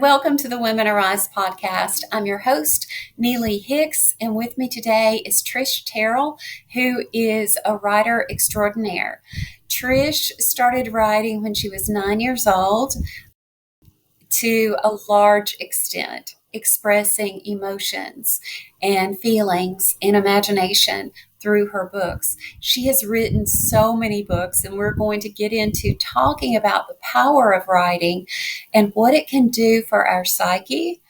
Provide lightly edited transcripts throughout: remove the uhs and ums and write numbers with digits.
welcome to the Women Arise podcast. I'm your host, Neely Hicks, and with me today is Trish Terrell, who is a writer extraordinaire. Trish started writing when she was 9 years old, to a large extent, expressing emotions and feelings and imagination through her books. She has written so many books, and we're going to get into talking about the power of writing and what it can do for our psyche,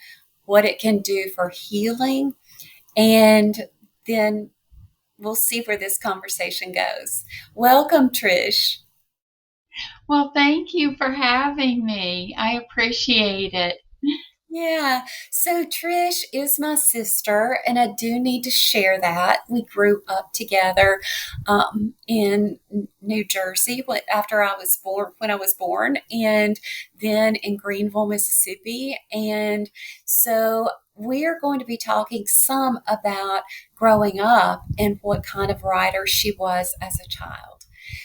what it can do for healing, and then we'll see where this conversation goes. Welcome, Trish. Well, thank you for having me. I appreciate it. Yeah. So Trish is my sister, and I do need to share that. We grew up together in New Jersey after I was born, when I was born, and then in Greenville, Mississippi. And so we're going to be talking some about growing up and what kind of writer she was as a child.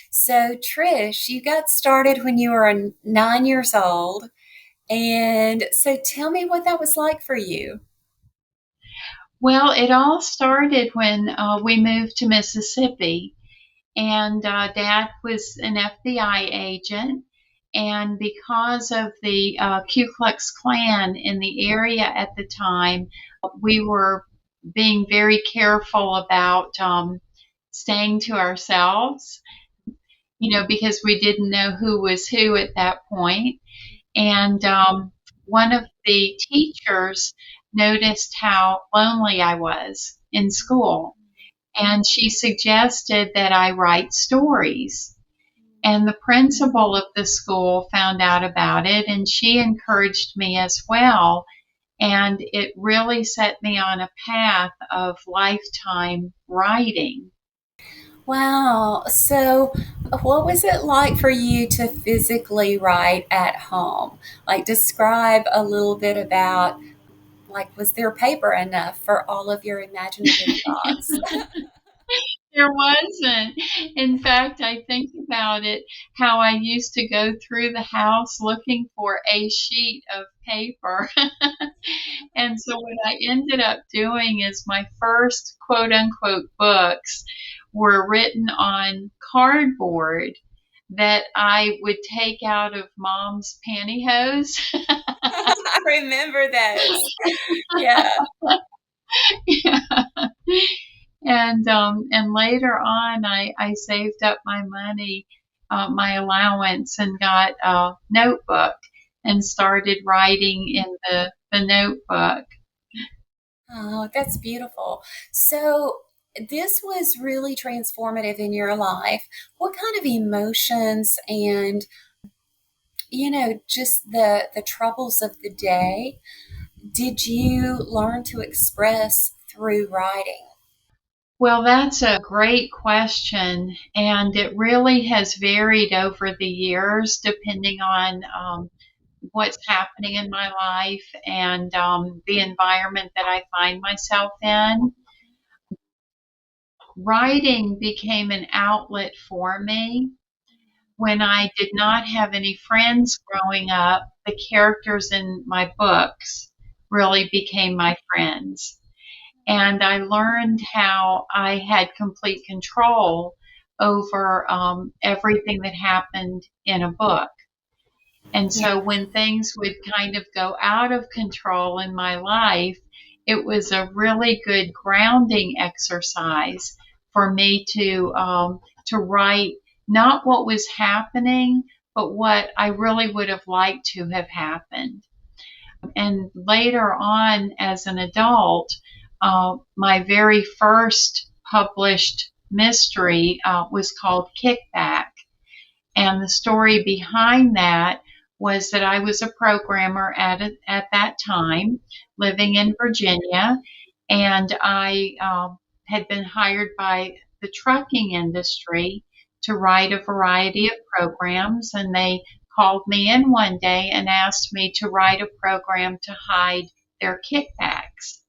So Trish, you got started when you were 9 years old. And so tell me what that was like for you. Well, it all started when we moved to Mississippi, and Dad was an FBI agent. And because of the Ku Klux Klan in the area at the time, we were being very careful about staying to ourselves, because we didn't know who was who at that point. And one of the teachers noticed how lonely I was in school, and she suggested that I write stories. And the principal of the school found out about it, and she encouraged me as well. And it really set me on a path of lifetime writing. Wow. So, what was it like for you to physically write at home? Like, describe a little bit about, like, was there paper enough for all of your imaginative thoughts? There wasn't. In fact, I think about it, how I used to go through the house looking for a sheet of paper. And so what I ended up doing is my first quote unquote books were written on cardboard that I would take out of mom's pantyhose. I remember those. Yeah. Yeah. And later on, I saved up my money, my allowance, and got a notebook and started writing in the notebook. Oh, that's beautiful. So, this was really transformative in your life. What kind of emotions and just the troubles of the day did you learn to express through writing? Well, that's a great question, and it really has varied over the years depending on what's happening in my life and the environment that I find myself in. Writing became an outlet for me. When I did not have any friends growing up, the characters in my books really became my friends. And I learned how I had complete control over everything that happened in a book. And Yeah. so when things would kind of go out of control in my life, it was a really good grounding exercise for me to write not what was happening, but what I really would have liked to have happened. And later on, as an adult, my very first published mystery was called Kickback. And the story behind that was that I was a programmer at that time, living in Virginia, and I had been hired by the trucking industry to write a variety of programs, and they called me in one day and asked me to write a program to hide their kickbacks.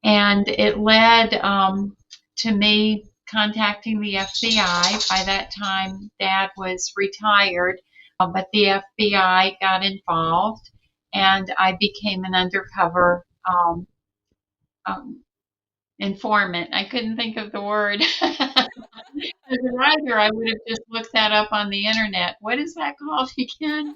And it led to me contacting the FBI. By that time, Dad was retired, but the FBI got involved. and I became an undercover um, informant. I couldn't think of the word. As a writer, I would have just looked that up on the internet. What is that called again?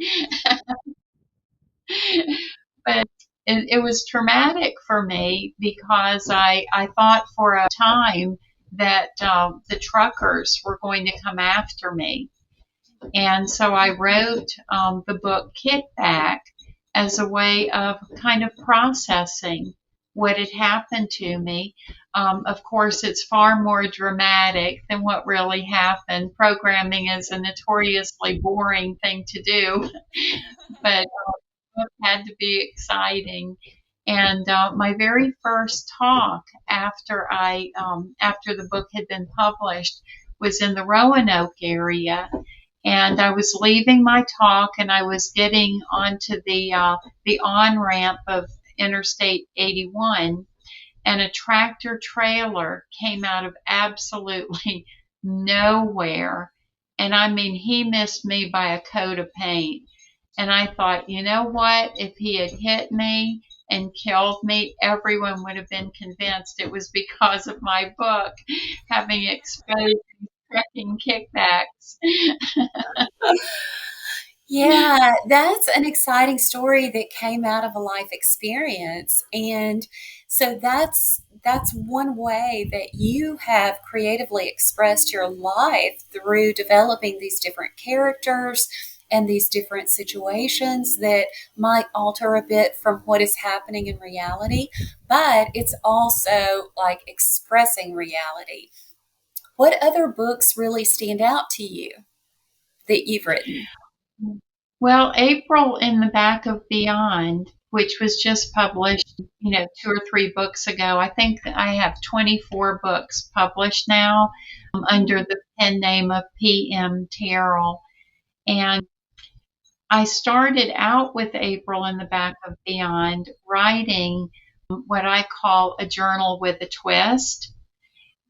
But it was traumatic for me because I thought for a time that the truckers were going to come after me. And so I wrote the book Kickback as a way of kind of processing what had happened to me. Of course, it's far more dramatic than what really happened. Programming is a notoriously boring thing to do, but it had to be exciting. And my very first talk after the book had been published was in the Roanoke area, and I was leaving my talk, and I was getting onto the on ramp of Interstate 81, and a tractor trailer came out of absolutely nowhere, and I mean he missed me by a coat of paint. And I thought, you know what? If he had hit me and killed me, everyone would have been convinced it was because of my book having exposed trucking kickbacks. Yeah, that's an exciting story that came out of a life experience. And so that's one way that you have creatively expressed your life through developing these different characters and these different situations that might alter a bit from what is happening in reality, but it's also like expressing reality. What other books really stand out to you that you've written? Well, April in the Back of Beyond, which was just published, 2 or 3 books ago. I think I have 24 books published now under the pen name of PM Terrell. And I started out with April in the Back of Beyond writing what I call a journal with a twist.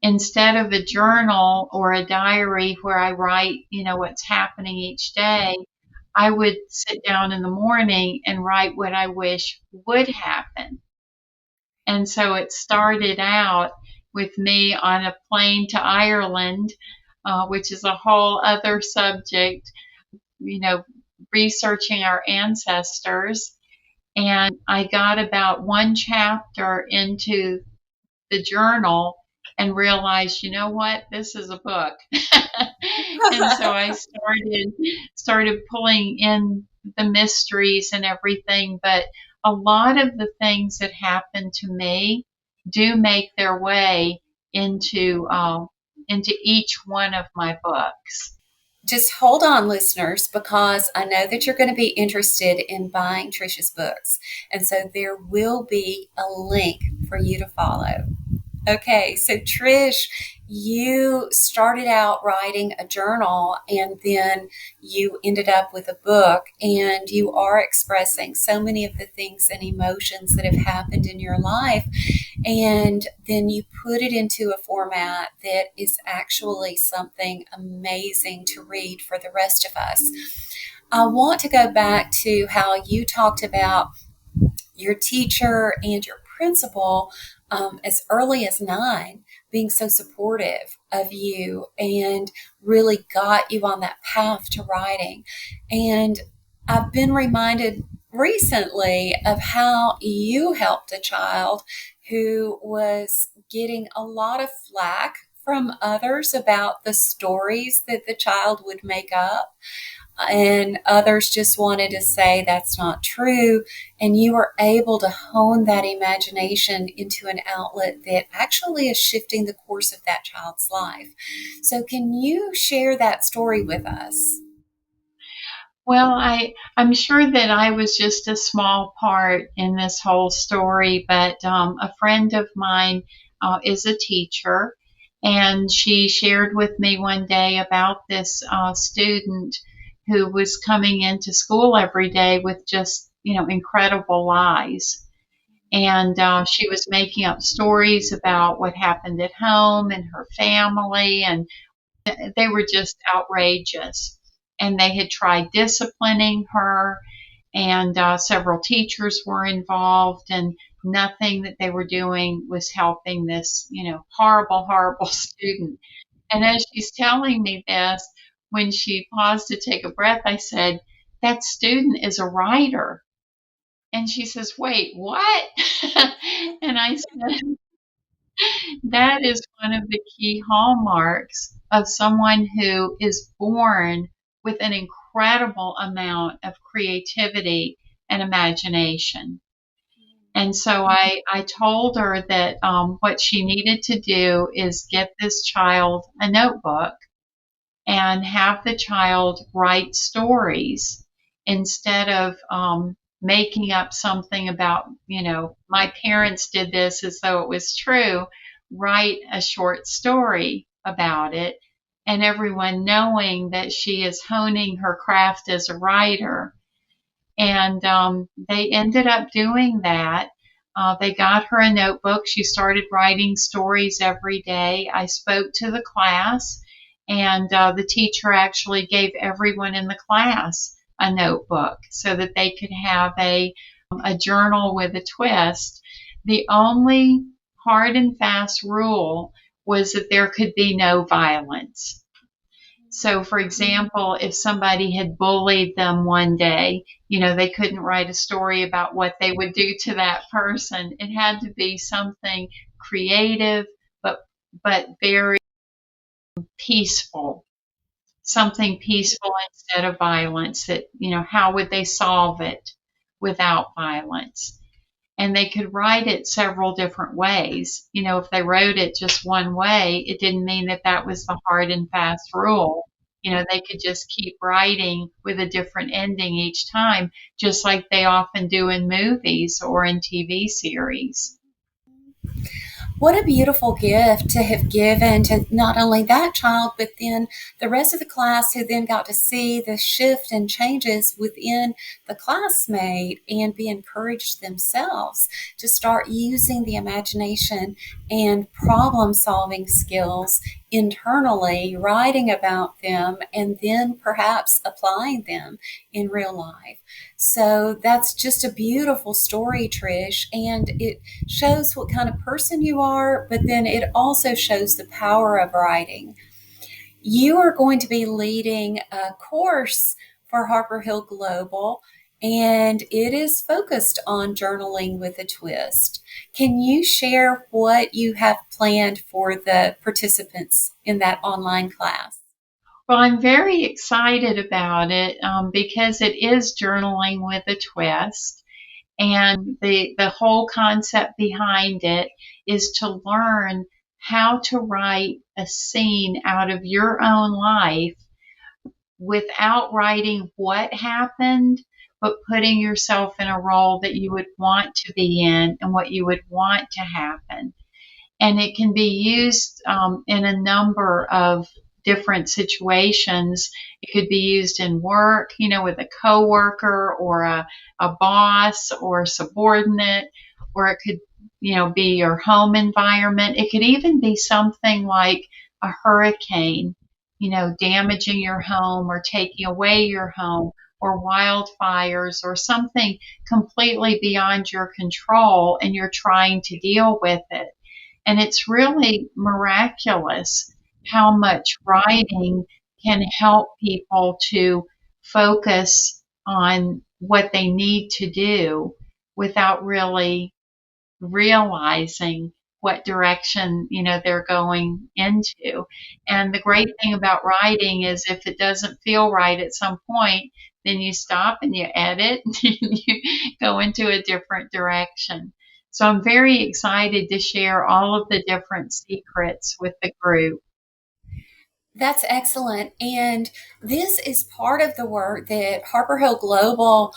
Instead of a journal or a diary where I write, what's happening each day, I would sit down in the morning and write what I wish would happen. And so it started out with me on a plane to Ireland, which is a whole other subject, you know, researching our ancestors. And I got about one chapter into the journal and realized, you know what, this is a book. And so I started pulling in the mysteries and everything, but a lot of the things that happen to me do make their way into each one of my books. Just hold on, listeners, because I know that you're going to be interested in buying Trisha's books. And so there will be a link for you to follow. Okay, so Trish, you started out writing a journal and then you ended up with a book, and you are expressing so many of the things and emotions that have happened in your life. And then you put it into a format that is actually something amazing to read for the rest of us. I want to go back to how you talked about your teacher and your principal as early as 9 being so supportive of you and really got you on that path to writing. And I've been reminded recently of how you helped a child who was getting a lot of flack from others about the stories that the child would make up, and others just wanted to say that's not true. And you were able to hone that imagination into an outlet that actually is shifting the course of that child's life. So, can you share that story with us? Well, I'm sure that I was just a small part in this whole story, but a friend of mine is a teacher, and she shared with me one day about this student who was coming into school every day with just, incredible lies. And she was making up stories about what happened at home and her family, and they were just outrageous. And they had tried disciplining her, and several teachers were involved, and nothing that they were doing was helping this, horrible, horrible student. And as she's telling me this, when she paused to take a breath, I said, "That student is a writer." And she says, "Wait, what?" And I said, "That is one of the key hallmarks of someone who is born with an incredible amount of creativity and imagination." And so I told her that what she needed to do is get this child a notebook and have the child write stories instead of making up something about, my parents did this as though it was true. Write a short story about it, and everyone knowing that she is honing her craft as a writer. And they ended up doing that. They got her a notebook. She started writing stories every day. I spoke to the class, and the teacher actually gave everyone in the class a notebook so that they could have a journal with a twist. The only hard and fast rule was that there could be no violence. So, for example, if somebody had bullied them one day, they couldn't write a story about what they would do to that person. It had to be something creative, but very peaceful. Something peaceful instead of violence. That, how would they solve it without violence? And they could write it several different ways. If they wrote it just one way, it didn't mean that that was the hard and fast rule. They could just keep writing with a different ending each time, just like they often do in movies or in TV series. What a beautiful gift to have given to not only that child, but then the rest of the class who then got to see the shift and changes within the classmate and be encouraged themselves to start using the imagination and problem solving skills internally, writing about them, and then perhaps applying them in real life. So that's just a beautiful story, Trish, and it shows what kind of person you are, but then it also shows the power of writing. You are going to be leading a course for Harper Hill Global, and it is focused on journaling with a twist. Can you share what you have planned for the participants in that online class? Well, I'm very excited about it because it is journaling with a twist. And the whole concept behind it is to learn how to write a scene out of your own life without writing what happened, but putting yourself in a role that you would want to be in and what you would want to happen. And it can be used in a number of different situations. It could be used in work, with a coworker or a boss or subordinate, or it could, be your home environment. It could even be something like a hurricane, damaging your home or taking away your home, or wildfires or something completely beyond your control, and you're trying to deal with it. And it's really miraculous how much writing can help people to focus on what they need to do without really realizing what direction, they're going into. And the great thing about writing is if it doesn't feel right at some point, then you stop and you edit and you go into a different direction. So I'm very excited to share all of the different secrets with the group. That's excellent. And this is part of the work that Harper Hill Global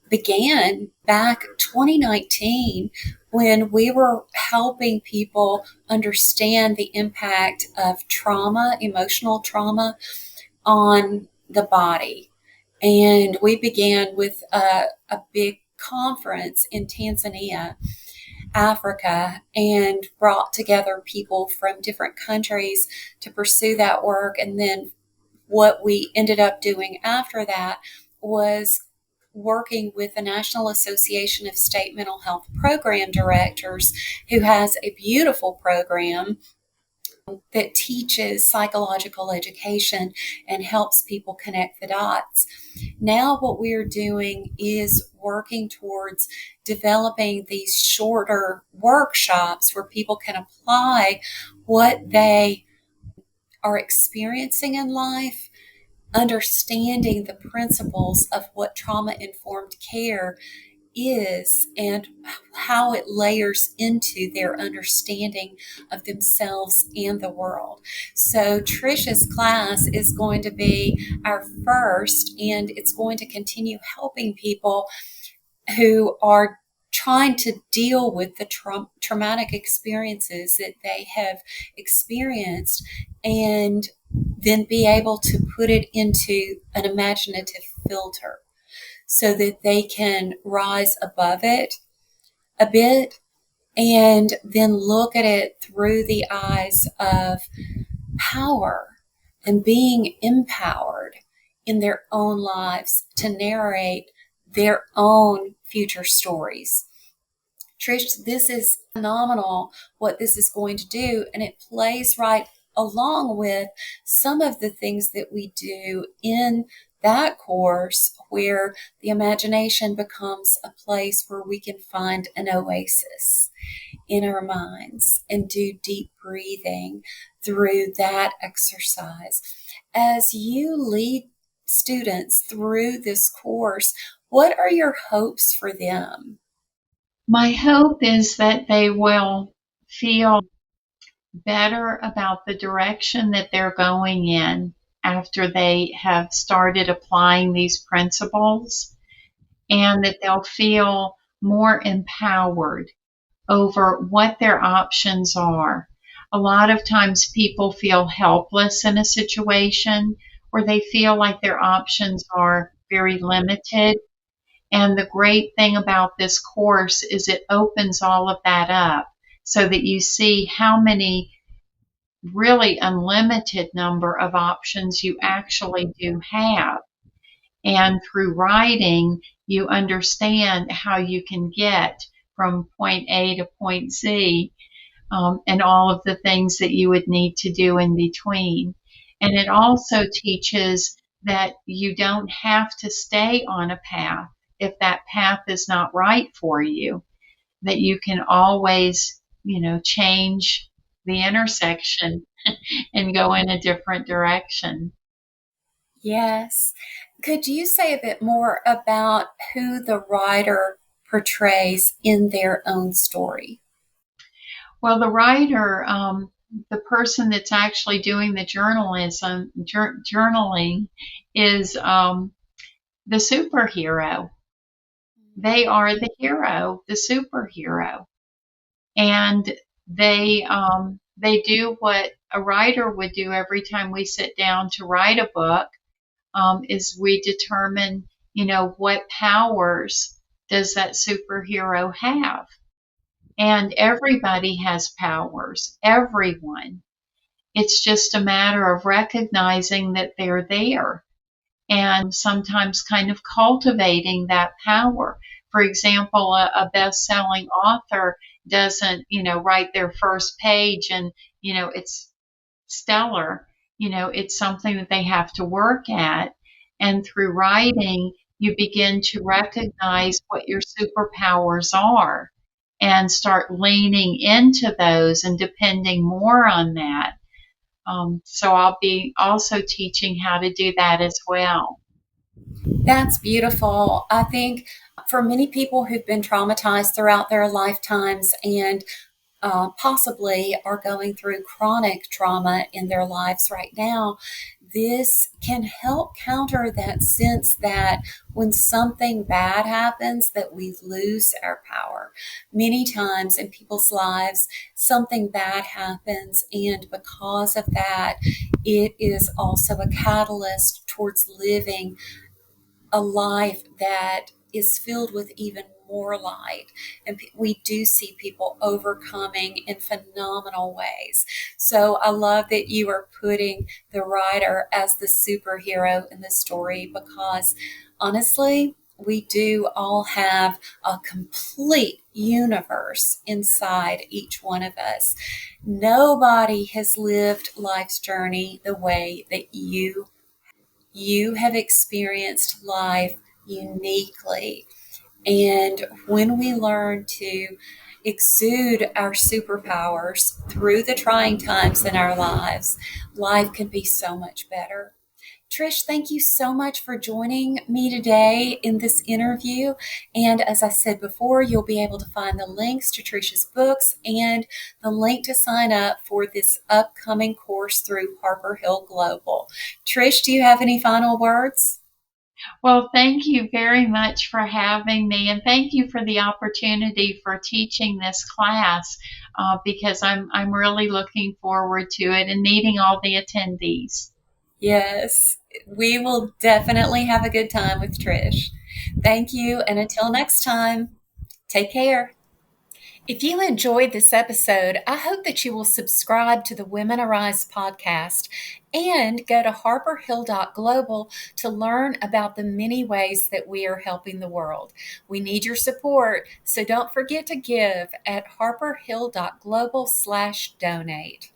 began back 2019 when we were helping people understand the impact of trauma, emotional trauma on the body. And we began with a big conference in Tanzania, Africa, and brought together people from different countries to pursue that work. And then what we ended up doing after that was working with the National Association of State Mental Health Program Directors, who has a beautiful program that teaches psychological education and helps people connect the dots. Now, what we're doing is working towards developing these shorter workshops where people can apply what they are experiencing in life, understanding the principles of what trauma informed care is and how it layers into their understanding of themselves and the world. So Trisha's class is going to be our first, and it's going to continue helping people who are trying to deal with the traumatic experiences that they have experienced and then be able to put it into an imaginative filter so that they can rise above it a bit and then look at it through the eyes of power and being empowered in their own lives to narrate their own future stories. Trish, this is phenomenal what this is going to do, and it plays right along with some of the things that we do in that course where the imagination becomes a place where we can find an oasis in our minds and do deep breathing through that exercise. As you lead students through this course, what are your hopes for them? My hope is that they will feel better about the direction that they're going in after they have started applying these principles, and that they'll feel more empowered over what their options are. A lot of times people feel helpless in a situation, or they feel like their options are very limited. And the great thing about this course is it opens all of that up so that you see how many really unlimited number of options you actually do have. And through writing, you understand how you can get from point A to point Z, and all of the things that you would need to do in between. And it also teaches that you don't have to stay on a path if that path is not right for you, that you can always, change the intersection and go in a different direction. Yes. Could you say a bit more about who the writer portrays in their own story? Well, the writer, the person that's actually doing the journaling is the superhero. They are the hero, the superhero, and they do what a writer would do every time we sit down to write a book. Is we determine, what powers does that superhero have? And everybody has powers, everyone. It's just a matter of recognizing that they're there and sometimes kind of cultivating that power. For example, a best-selling author doesn't, write their first page and, it's stellar. It's something that they have to work at. And through writing, you begin to recognize what your superpowers are and start leaning into those and depending more on that. So I'll be also teaching how to do that as well. That's beautiful. I think for many people who've been traumatized throughout their lifetimes and possibly are going through chronic trauma in their lives right now, this can help counter that sense that when something bad happens that we lose our power. Many times in people's lives something bad happens, and because of that it is also a catalyst towards living a life that is filled with even more light. And we do see people overcoming in phenomenal ways. So I love that you are putting the writer as the superhero in the story, because honestly, we do all have a complete universe inside each one of us. Nobody has lived life's journey the way that you have experienced life uniquely. And when we learn to exude our superpowers through the trying times in our lives, life can be so much better. Trish, thank you so much for joining me today in this interview. And as I said before, you'll be able to find the links to Trish's books and the link to sign up for this upcoming course through Harper Hill Global. Trish, do you have any final words? Well, thank you very much for having me, and thank you for the opportunity for teaching this class because I'm really looking forward to it and meeting all the attendees. Yes, we will definitely have a good time with Trish. Thank you. And until next time, take care. If you enjoyed this episode, I hope that you will subscribe to the Women Arise podcast and go to harperhill.global to learn about the many ways that we are helping the world. We need your support, so don't forget to give at harperhill.global/donate.